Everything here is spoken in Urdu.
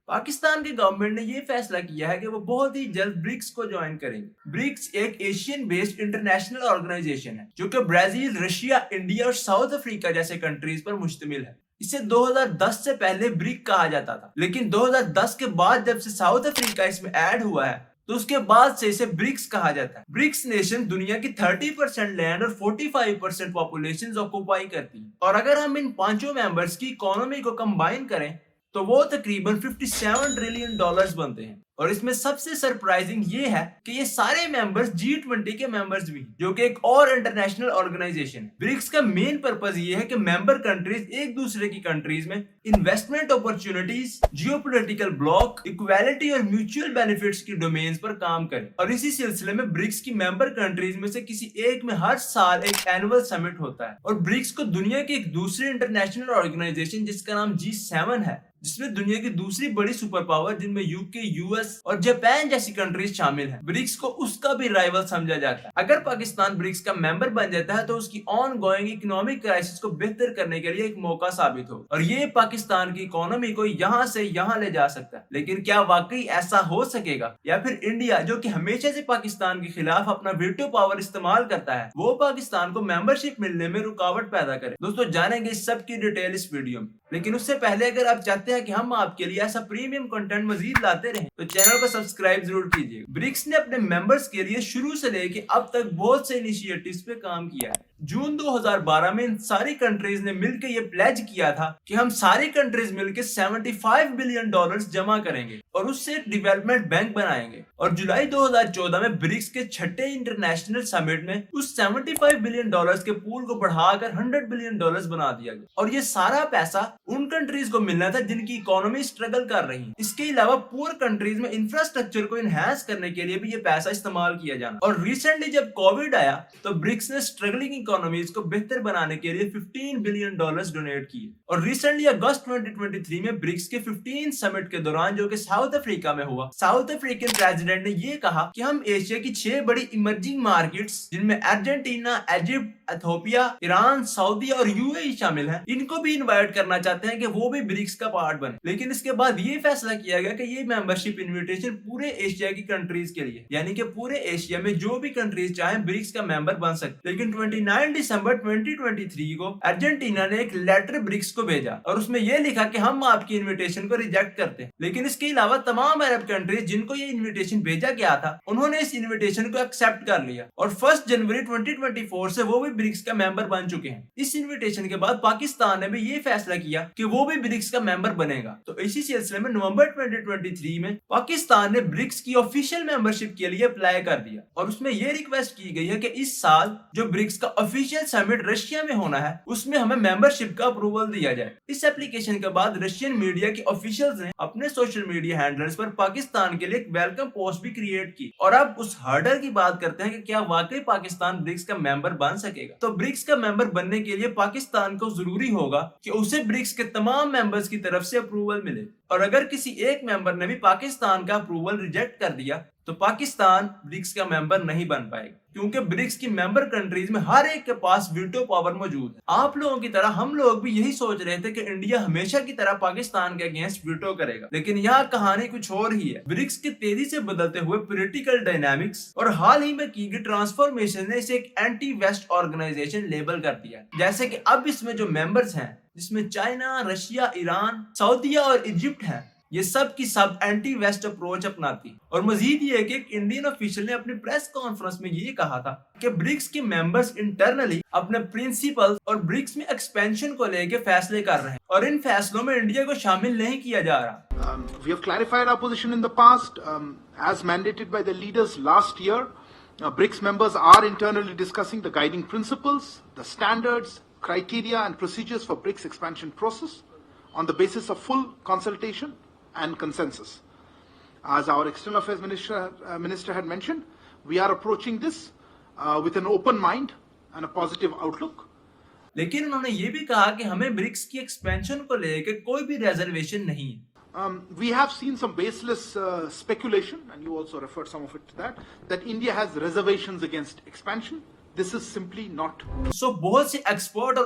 پاکستان کی گورنمنٹ نے یہ فیصلہ کیا ہے کہ وہ بہت ہی جلد برکس کو جوائن کریں گے۔ برکس ایک ایشین بیسڈ انٹرنیشنل آرگنائزیشن ہے جو کہ برازیل، رشیا، انڈیا اور ساؤتھ افریقہ جیسے کنٹریز پر مشتمل ہے۔ اسے 2010 سے پہلے برک کہا جاتا تھا، لیکن 2010 کے بعد جب سے ساؤتھ افریقہ اس میں ایڈ ہوا ہے تو اس کے بعد سے اسے برکس کہا جاتا ہے۔ برکس نیشن دنیا کی 30% لینڈ اور 45% پاپولیشن آکوپائی کرتی ہے، اور اگر ہم ان پانچوں ممبرز کی اکانومی کو کمبائن کریں تو وہ تقریباً $57 ٹریلین بنتے ہیں۔ اور اس میں سب سے سرپرائزنگ یہ ہے کہ یہ سارے ممبرز G20 کے ممبرز بھی ہیں، جو کہ ایک اور انٹرنیشنل آرگنائزیشن ہے۔ برکس کا مین پرپز یہ ہے کہ ممبر کنٹریز ایک دوسرے کی کنٹریز میں investment opportunities, geopolitical bloc, equality اور میوچل بینیفٹس کی ڈومینز پر کام کریں۔ اور اسی سلسلے میں برکس کی ممبر کنٹریز میں سے کسی ایک میں ہر سال ایک اینول سمٹ ہوتا ہے، اور برکس کو دنیا کی ایک دوسری انٹرنیشنل آرگنائزیشن جس کا نام G7 ہے، جس میں دنیا کی دوسری بڑی سپر پاور جن میں UK، US اور جاپان جیسی کنٹریز شامل ہیں، برکس کو اس کا بھی رائیول سمجھا جاتا ہے۔ اگر پاکستان برکس کا ممبر بن جاتا ہے تو اس کی آن گوئنگ اکنامک کرائسس کو بہتر کرنے کے لیے ایک موقع ثابت ہو، اور یہ پاکستان کی اکانومی کو یہاں سے یہاں لے جا سکتا ہے۔ لیکن کیا واقعی ایسا ہو سکے گا، یا پھر انڈیا جو کہ ہمیشہ سے پاکستان کے خلاف اپنا ویٹو پاور استعمال کرتا ہے، وہ پاکستان کو ممبرشپ ملنے میں رکاوٹ پیدا کرے؟ دوستو جانیں گے اس سب کی ڈیٹیل اس ویڈیو میں، لیکن اس سے پہلے اگر آپ چاہتے ہیں کہ ہم آپ کے لیے ایسا پریمیم کنٹینٹ مزید لاتے رہیں تو چینل کو سبسکرائب ضرور کیجیے۔ برکس نے اپنے ممبرز کے لیے شروع سے لے کے اب تک بہت سے انیشیٹیوز پہ کام کیا ہے۔ جون 2012 میں ان ساری کنٹریز نے مل کے یہ پلیج کیا تھا کہ ہم ساری کنٹریز مل کے $75 بلین جمع کریں گے اور اس سے ایک ڈیولپمنٹ بینک بنائیں گے، اور جولائی 2014 میں برکس کے چھٹے انٹرنیشنل سمٹ میں اس $75 بلین کے پول کو بڑھا کر $100 بلین بنا دیا گیا، اور یہ سارا پیسہ ان کنٹریز کو ملنا تھا جن کی اکانومی اسٹرگل کر رہی ہے۔ اس کے علاوہ پور کنٹریز میں انفراسٹرکچر کو انہانس کرنے کے لیے بھی یہ پیسہ استعمال کیا جانا۔ اور ریسنٹلی جب کووڈ آیا تو برکس نے اسٹرگلنگ اکانومیز کو بہتر بنانے کے لیے $15 بلین ڈونیٹ کیے، اور ریسنٹلی اگست 2023 میں برکس کے 15 سمٹ کے دوران جو کہ ساؤتھ افریقہ میں ہوا، ساؤتھ افریقن پریزیڈنٹ نے یہ کہا کہ ہم ایشیا کی 6 بڑی ایمرجنگ مارکیٹس جن میں ارجنٹینا، ایجپٹ، ایتھوپیا، ایران، سعودی اور UAE شامل ہیں، ان کو بھی انوائٹ کرنا چاہتے ہیں کہ وہ بھی برکس کا پارٹ بنے۔ لیکن اس کے بعد یہ فیصلہ کیا گیا کہ یہ ممبرشپ انویٹیشن پورے ایشیا کی کنٹریز کے لیے، یعنی کہ پورے ایشیا میں جو بھی کنٹریز چاہیں برکس کا ممبر بن سکتے۔ لیکن 29 دسمبر 2023 کو ارجنٹینا نے ایک لیٹر برکس کو بھیجا اور اس میں یہ لکھا کہ ہم آپ کی انویٹیشن کو ریجیکٹ کرتے ہیں۔ لیکن اس کے علاوہ تمام عرب کنٹریز جن کو یہ انویٹیشن بھیجا گیا تھا انہوں نے اس انویٹیشن کو ایکسپٹ کر لیا، اور 1 جنوری 2024 سے وہ بھی برکس کا ممبر بن چکے ہیں۔ اس انویٹیشن کے بعد پاکستان نے بھی یہ فیصلہ کیا کہ وہ بھی برکس کا ممبر بنے گا، تو اسی سلسلے میں نومبر 2023 میں پاکستان نے برکس کی آفیشیل ممبرشپ کے لیے اپلائی کر دیا، اور اس میں یہ ریکویسٹ کی گئی ہے کہ اس سال جو برکس کا آفیشیل سمٹ رشیا میں ہونا ہے اس میں ہمیں ممبرشپ کا اپروول دیا جائے۔ اس ایپلیکیشن کے بعد رشین میڈیا کے آفیشیلز نے اپنے سوشل میڈیا ہینڈلز پر پاکستان کے لیے ایک ویلکم پوسٹ بھی کریٹ کی، اور اب اس ہرڈل کی بات کرتے ہیں کہ کیا واقعی پاکستان برکس کا ممبر بن سکے گا۔ تو برکس کا ممبر بننے کے لیے پاکستان کو ضروری ہوگا کہ اسے برکس کے تمام ممبرز کی طرف سے اپروول ملے، اور اگر کسی ایک ممبر نے بھی پاکستان کا اپروول ریجیکٹ کر دیا تو پاکستان برکس کا ممبر نہیں بن پائے گا، کیونکہ برکس کی ممبر کنٹریز میں ہر ایک کے پاس ویٹو پاور موجود ہے۔ آپ لوگوں کی طرح ہم لوگ بھی یہی سوچ رہے تھے کہ انڈیا ہمیشہ کی طرح پاکستان کے اگینسٹ ویٹو کرے گا، لیکن یہاں کہانی کچھ اور ہی ہے۔ برکس کے تیزی سے بدلتے ہوئے پولیٹیکل ڈائنامکس اور حال ہی میں کی گئی ٹرانسفارمیشن نے اسے ایک اینٹی ویسٹ آرگنائزیشن لیبل کر دیا، جیسے کہ اب اس میں جو ممبرز ہیں جس میں چائنا، رشیا، ایران، سعودیہ اور ایجپٹ ہیں، یہ سب کی سب اینٹی ویسٹ اپروچ اپناتی۔ اور مزید یہ کہ ایک انڈین آفیشل نے اپنی پریس کانفرنس میں یہ کہا تھا کہ برکس کے ممبرز انٹرنلی اپنے پرنسپل اور برکس میں ایکسپینشن کو لے کے فیصلے کر رہے ہیں، اور ان فیصلوں میں انڈیا کو شامل نہیں کیا جا رہا۔ We have clarified our position in the past, as mandated by the leaders last year. BRICS members are internally discussing the guiding principles, the standards, criteria and procedures for BRICS expansion process on the basis of full consultation and consensus. As our External Affairs Minister had mentioned, we are approaching this with an open mind and a positive outlook. لیکن انہوں نے یہ بھی کہا کہ ہمیں برکس کی ایکسپینشن کو لے کے کوئی بھی ریزرویشن نہیں ہے۔ We have seen some baseless speculation, and you also referred some of it to that India has reservations against expansion. This is simply not. بہت سے ایکسپرٹ اور